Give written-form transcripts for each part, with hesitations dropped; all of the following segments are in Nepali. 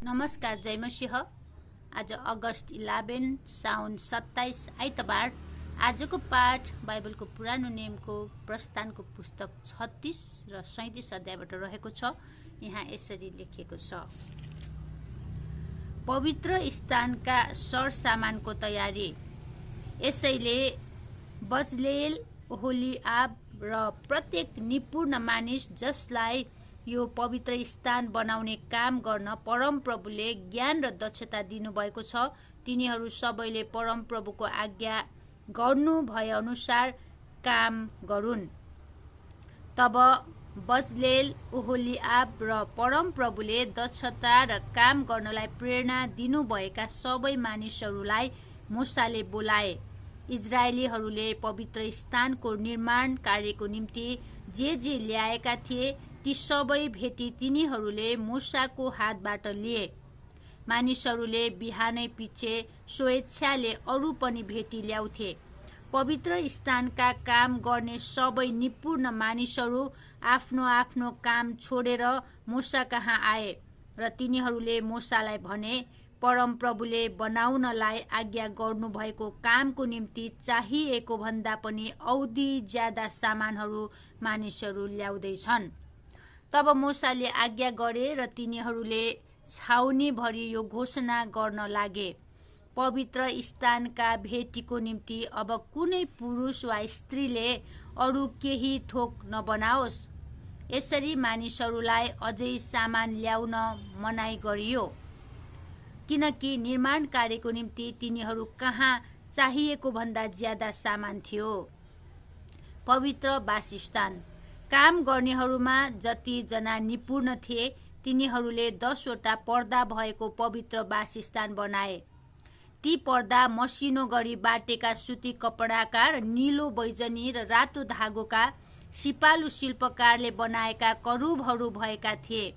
नमस्कार, जय मसीह। आज अगस्त 11 साउन 27 आइतबार। आजको पाठ बाइबलको पुरानो नियमको प्रस्थानको पुस्तक 36 र 37 अध्यायबाट रहेको छ। यहाँ यसरी लेखिएको छ: पवित्र स्थानका सरसामानको तयारी। यसैले बजलेल, ओहोलिआब र प्रत्येक निपुण मानिस जसलाई यो पवित्र स्थान बनाउने काम गर्न परमप्रभुले ज्ञान र दक्षता दिनुभएको छ, तिनीहरू सबैले परमप्रभुको आज्ञा गर्नु भए अनुसार काम गरून्। तब बजलेल, ओहोलिआब र परमप्रभुले दक्षता र काम गर्नलाई प्रेरणा दिनुभएका सबै मानिसहरूलाई मूसाले बोलाए। इजरायलीहरूले पवित्र स्थानको निर्माण कार्यको निम्ति जे ल्याएका थिए ती सबै भेटी तिनीहरूले मूसाको हातबाट लिए। मानिसहरूले बिहानै पिछे स्वेच्छाले अरू पनि भेटी ल्याउँथे। पवित्र स्थानका काम गर्ने सबै निपुण मानिसहरू आफ्नो आफ्नो काम छोडेर मूसा कहाँ आए र तिनीहरूले मूसालाई भने, परमप्रभुले बनाउनलाई आज्ञा गर्नुभएको कामको निम्ति चाहिएको भन्दा पनि औधी ज्यादा सामानहरू मानिसहरू ल्याउँदैछन्। तब मूसाले आज्ञा गरे र तिनीहरूले छाउनीभरि यो घोषणा गर्न लागे, पवित्र स्थानका भेटीको निम्ति अब कुनै पुरुष वा स्त्रीले अरू केही थोक नबनाओस्। यसरी मानिसहरूलाई अझै सामान ल्याउन मनाइ गरियो, किनकि निर्माण कार्यको निम्ति तिनीहरू कहाँ चाहिएको भन्दा ज्यादा सामान थियो। पवित्र वासस्थान। काम गर्नेहरूमा जति जना निपुण थिए तिनीहरूले 10 वटा पर्दा भएको पवित्र वासस्थान बनाए। ती पर्दा मसिनो गरी बाटेका सुती कपडाका र नीलो, बैजनी र रातो धागोका सिपालु शिल्पकारले बनाएका करूबहरू भएका थिए।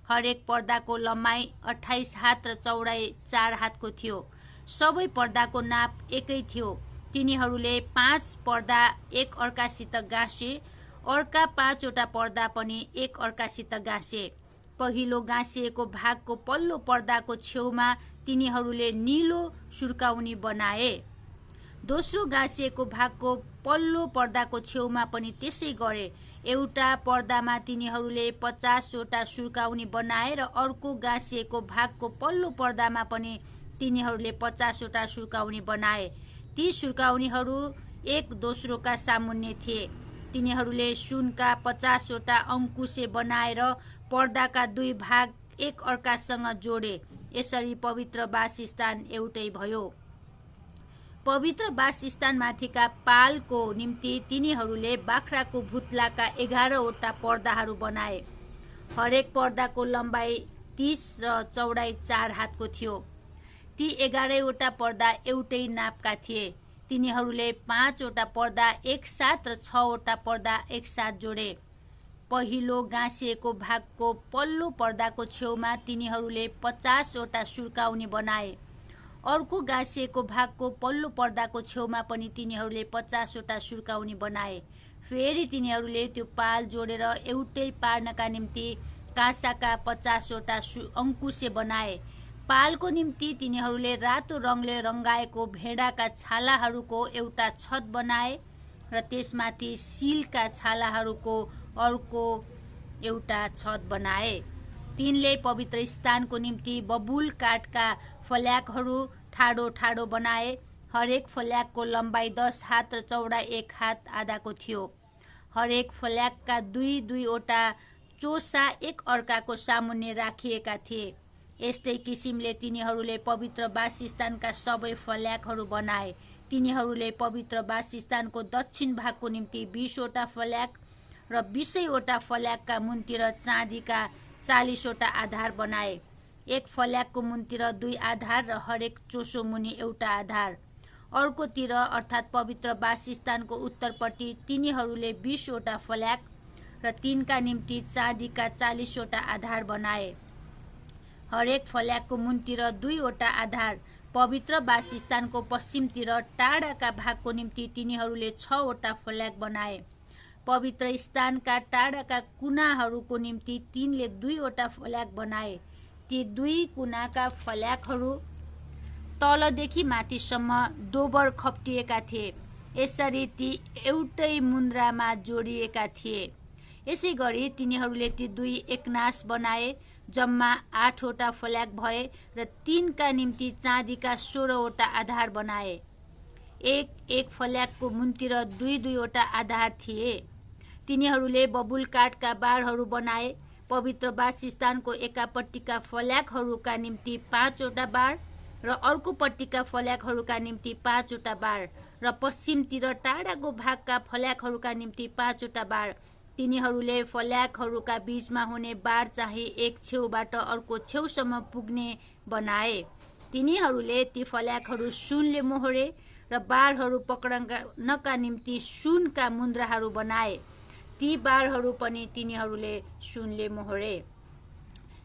हरेक पर्दाको लम्बाइ 28 हात र चौडाइ 4 हातको थियो। सबै पर्दाको नाप एकै थियो। तिनीहरूले 5 पर्दा एक अर्कासित गाँसे, अर्का 5 वटा पर्दा पनि एक अर्कासित गाँसे। पहिलो गाँसिएको भागको पल्लो पर्दाको छेउमा तिनीहरूले नीलो सुर्काउनी बनाए। दोस्रो गाँसिएको भागको पल्लो पर्दाको छेउमा पनि त्यसै गरे। एउटा पर्दामा तिनीहरूले 50 वटा सुर्काउनी बनाए र अर्को गाँसिएको भागको पल्लो पर्दामा पनि तिनीहरूले 50 वटा सुर्काउनी बनाए। ती सुर्काउनीहरू एक दोस्रोका सामुन्ने थिए। तिनीहरूले सुनका 50 वटा अंकुशे बनाएर पर्दाका दुई भाग एक अर्कासँग जोडे। यसरी पवित्र वासस्थान एउटै भयो। पवित्र वासस्थानमाथिका पालको निम्ति तिनीहरूले बाख्राको भुत्लाका 11 वटा पर्दाहरू बनाए। हरेक पर्दाको लम्बाइ 30 र चौडाइ 4 हातको थियो। ती 11 वटा पर्दा एउटै नापका थिए। तिनीहरूले 5 वटा पर्दा एक साथ र 6 वटा पर्दा एक साथ जोडे। पहिलो गाँसिएको भागको पल्लो पर्दाको छेउमा तिनीहरूले 50 वटा सुर्काउनी बनाए। अर्को गाँसिएको भागको पल्लो पर्दाको छेउमा पनि तिनीहरूले 50 वटा सुर्काउनी बनाए। फेरि तिनीहरूले त्यो पाल जोडेर एउटै पार्नका निम्ति काँसाका 50 वटा अंकुशे बनाए। पालको निम्ति तिनीहरूले रातो रङले रङ्गाएको भेडाका छालाहरूको एउटा छत बनाए र त्यसमाथि सीलका छालाहरूको अर्को एउटा छत बनाए। तिनले पवित्र स्थानको निम्ति बबुल काठका फल्याकहरू ठाडो ठाडो बनाए। हरेक फल्याकको लम्बाइ 10 हात र चौडाइ 1 हात आधाको थियो। हरेक फल्याकका दुई वटा चोसा एक अर्काको सामुन्ने राखिएका थिए। यस्तै किसिमले तिनीहरूले पवित्र वासस्थानका सबै फल्याकहरू बनाए। तिनीहरूले पवित्र वासस्थानको दक्षिण भागको निम्ति 20 वटा फल्याक र 20 वटा फल्याकका मुन्तिर चाँदीका 40 वटा आधार बनाए। एक फल्याकको मुन्तिर 2 आधार र हरेक चोसो मुनि एउटा आधार। अर्कोतिर अर्थात् पवित्र वासस्थानको उत्तरपट्टि तिनीहरूले 20 वटा फल्याक र तिनका निम्ति चाँदीका 40 वटा आधार बनाए। हरेक फल्याकको मुन्तिर 2 वटा आधार। पवित्र वासस्थानको पश्चिमतिर टाढाका भागको निम्ति तिनीहरूले 6 वटा फल्याक बनाए। पवित्र स्थानका टाढाका कुनाहरूको निम्ति तिनले 2 वटा फल्याक बनाए। ती दुई कुनाका फल्याकहरू तलदेखि माथिसम्म दोबर खप्टिएका थिए। यसरी ती एउटै मुन्द्रामा जोडिएका थिए। यसै गरी तिनीहरूले ती दुई एकनास बनाए। जम्मा 8वटा फल्याक भए र 3का निम्ति चाँदीका 16वटा आधार बनाए। एक फल्याकको मुन्तिर 2-2वटा आधार थिए। तिनीहरूले बबुल काठका बारहरू बनाए। पवित्र वासस्थानको एकापट्टिका फल्याकहरूका निम्ति 5वटा बार र अर्कोपट्टिका फल्याकहरूका निम्ति 5वटा बार र पश्चिमतिर टाढाको भागका फल्याकहरूका निम्ति 5वटा बार। तिनीहरूले फल्याकहरूका बीचमा हुने बार चाहिँ एक छेउबाट अर्को छेउसम्म पुग्ने बनाए। तिनीहरूले ती फल्याकहरू सुनले मोहरे र बारहरू पक्रनका निम्ति सुनका मुन्द्राहरू बनाए। ती बारहरू पनि तिनीहरूले सुनले मोहरे।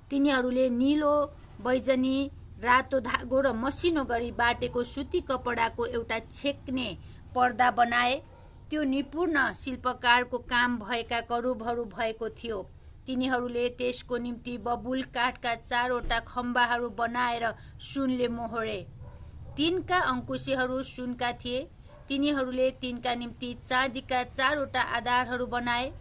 तिनीहरूले नीलो, बैजनी, रातो धागो र मसिनो गरी बाटेको सुती कपडाको एउटा छेक्ने पर्दा बनाए। त्यो निपुण शिल्पकारको काम भएका करूबहरू भएको थियो। तिनीहरूले त्यसको निम्ति बबुल काठका 4वटा खम्बाहरू बनाएर सुनले मोहरे। 3का अंकुशेहरू सुनका थिए। तिनीहरूले 3का निम्ति चाँदीका 4वटा आधारहरू बनाए।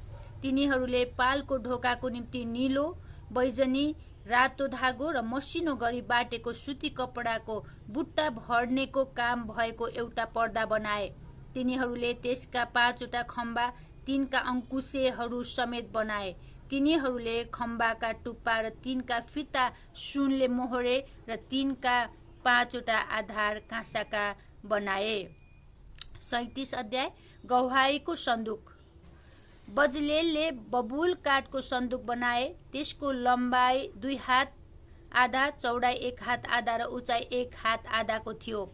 तिनीहरूले पालको ढोकाको निम्ति नीलो, बैजनी, रातो धागो र मसिनो गरी बाटेको सुती कपडाको बुट्टा भर्नेको काम भएको एउटा पर्दा बनाए। तिनीहरूले त्यसका 5वटा खम्बा 3का अंकुशेहरू समेत बनाए। तिनीहरूले खम्बाका टुप्पा र 3का फिता सुनले मोहरे र 3का 5वटा आधार काँसाका बनाए। 37 अध्याय गवाहीको सन्दुक। बजलेलले बबुल काठको सन्दुक बनाए। त्यसको लम्बाइ 2 हात आधा, चौडाइ 1 हात आधा र उचाइ 1 हात आधाको थियो।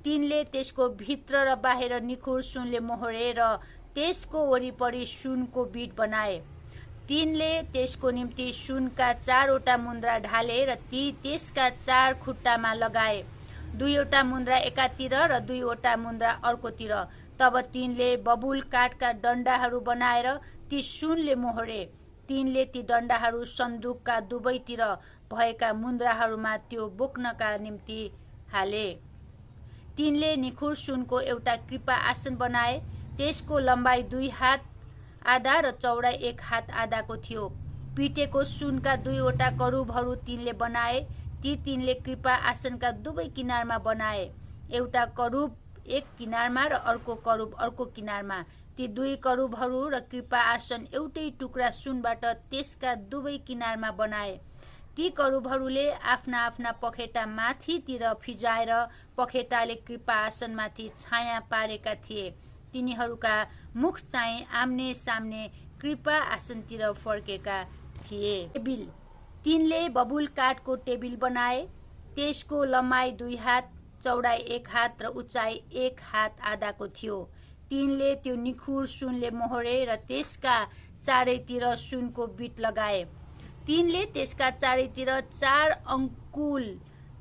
तिनले त्यसको भित्र र बाहिर निखुर सुनले मोहरे र त्यसको वरिपरि सुनको बीट बनाए। तिनले त्यसको निम्ति सुनका 4वटा मुन्द्रा ढाले र ती त्यसका 4 खुट्टामा लगाए, 2वटा मुन्द्रा एकातिर र 2वटा मुन्द्रा अर्कोतिर। तब तिनले बबुल काठका डन्डाहरू बनाएर ती सुनले मोहरे। तिनले ती डन्डाहरू सन्दुकका दुवैतिर भएका मुन्द्राहरूमा त्यो बोक्नका निम्ति हाले। तिनले निखुर सुनको एउटा कृपा आसन बनाए। त्यसको लम्बाइ 2 हात आधा र चौडाइ 1 हात आधाको थियो। पिटेको सुनका 2वटा करूबहरू तिनले बनाए। ती तिनले कृपा आसनका दुवै किनारमा बनाए। एउटा करूब एक किनारमा र अर्को करूब अर्को किनारमा। ती 2 करूबहरू र कृपा आसन एउटै टुक्रा सुनबाट त्यसका दुवै किनारमा बनाए। ती करूबहरूले आफ्ना आफ्ना पखेटा माथितिर फिजाएर पखेटाले कृपा आसनमाथि छाया पारेका थिए। तिनीहरूका मुख चाहिँ आम्ने सामने कृपा आसनतिर फर्केका थिए। टेबिल। तिनले बबुल काठको टेबिल बनाए। त्यसको लम्बाइ 2 हात, चौडाइ 1 हात र उचाइ 1 हात आधाको थियो। तिनले त्यो निखुर सुनले मोहरे र त्यसका चारैतिर सुनको बीट लगाए। तिनले त्यसका चारैतिर 4 अंकुल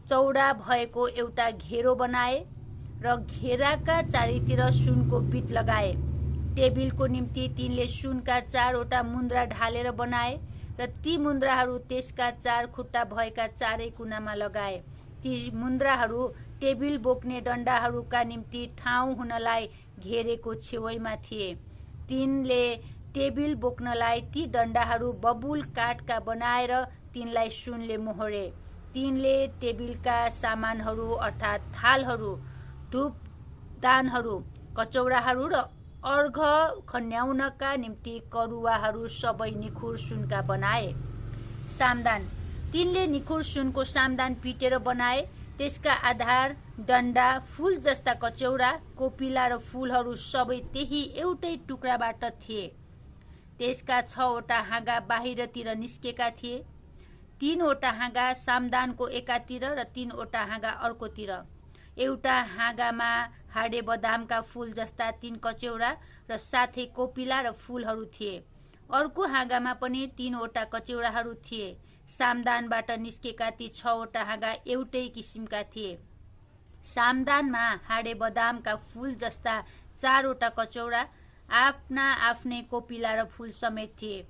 चौडा भएको एउटा घेरो बनाए र घेराका चारैतिर सुनको बीट लगाए। टेबिलको निम्ति तिनले सुनका 4वटा मुन्द्रा ढालेर बनाए र ती मुन्द्राहरू त्यसका 4 खुट्टा भएका चारै कुनामा लगाए। ती मुन्द्राहरू टेबिल बोक्ने डन्डाहरूका निम्ति ठाउँ हुनलाई घेरेको छेउमा थिए। तिनले टेबिल बोक्नलाई ती डन्डाहरू बबुल काठका बनाएर तिनलाई सुनले मोहरे। तिनले टेबिलका सामानहरू अर्थात् थालहरू, धूपदानहरू, कचौराहरू र अर्घ खन्याउनका निम्ति करुवाहरू सबै निखुर सुनका बनाए। सामदान। तिनले निखुर सुनको सामदान पिटेर बनाए। त्यसका आधार, डन्डा, फूल जस्ता कचौरा, कोपिला र फूलहरू सबै त्यही एउटै टुक्राबाट थिए। त्यसका 6वटा हाँगा बाहिरतिर निस्केका थिए। 3वटा हाँगा सामदानको एकातिर र 3वटा हाँगा अर्कोतिर। एउटा हाँगामा हाडे बदामका फूल जस्ता 3 कचौरा र साथै कोपिला र फूलहरू थिए। अर्को हाँगामा पनि 3वटा कचौराहरू थिए। सामदानबाट निस्केका ती 6वटा हाँगा एउटै किसिमका थिए। सामदानमा हाडे बदामका फूल जस्ता 4वटा कचौरा, आफ्ना आफ्नै कोपिला र फूल समेत थिए।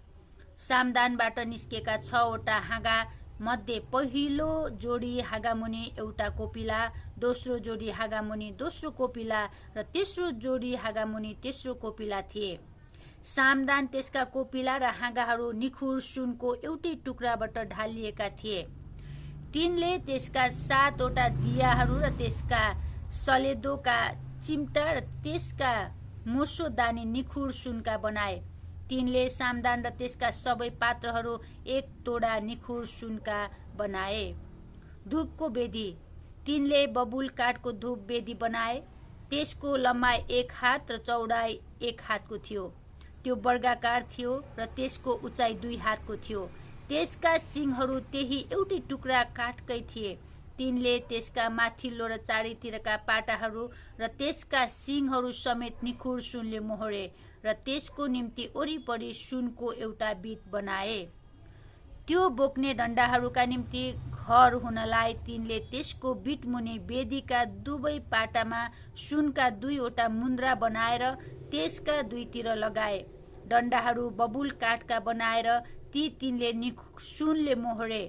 सामदानबाट निस्केका 6वटा हाँगा मध्ये पहिलो जोडी हाँगामुनि एउटा कोपिला, दोस्रो जोडी हाँगामुनि दोस्रो कोपिला र तेस्रो जोडी हाँगामुनि तेस्रो कोपिला थिए। सामदान त्यसका कोपिला र हाँगाहरू निखुर सुनको एउटै टुक्राबाट ढालिएका थिए। तिनले त्यसका 7वटा दियाहरू र त्यसका सलेदोका चिम्टा र त्यसका मोसोदानी निखुर सुनका बनाए। तिनले सामदान र त्यसका सबै पात्रहरू 1 तोडा निखुर सुनका बनाए। धूपको वेदी, तिनले बबुल काठको धूप वेदी बनाए। त्यसको लम्बाइ 1 हात र चौडाइ 1 हातको थियो। त्यो वर्गाकार थियो र त्यसको उचाइ 2 हातको थियो। त्यसका सिङहरू त्यही एउटै टुक्रा काठकै थिए। तिनले त्यसका माथिल्लो र चारैतिरका पाटाहरू र त्यसका सिङहरू समेत निखुर सुनले मोहरे र त्यसको निम्ति वरिपरि सुनको एउटा बिट बनाए। त्यो बोक्ने डन्डाहरूका निम्ति घर हुनलाई तिनले त्यसको बिट मुनि वेदीका दुवै पाटामा सुनका 2वटा मुन्द्रा बनाएर त्यसका दुईतिर लगाए। डन्डाहरू बबुल काठका बनाएर ती तिनले सुनले मोहरे।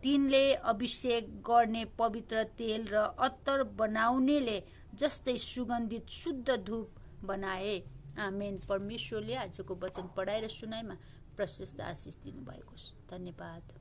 तिनले अभिषेक गर्ने पवित्र तेल र अत्तर बनाउनेले जस्तै सुगन्धित शुद्ध धूप बनाए। आमेन। परमेश्वरले आजको वचन पढाएर सुनाइमा प्रशस्त आशिष दिनुभएको छ। धन्यवाद।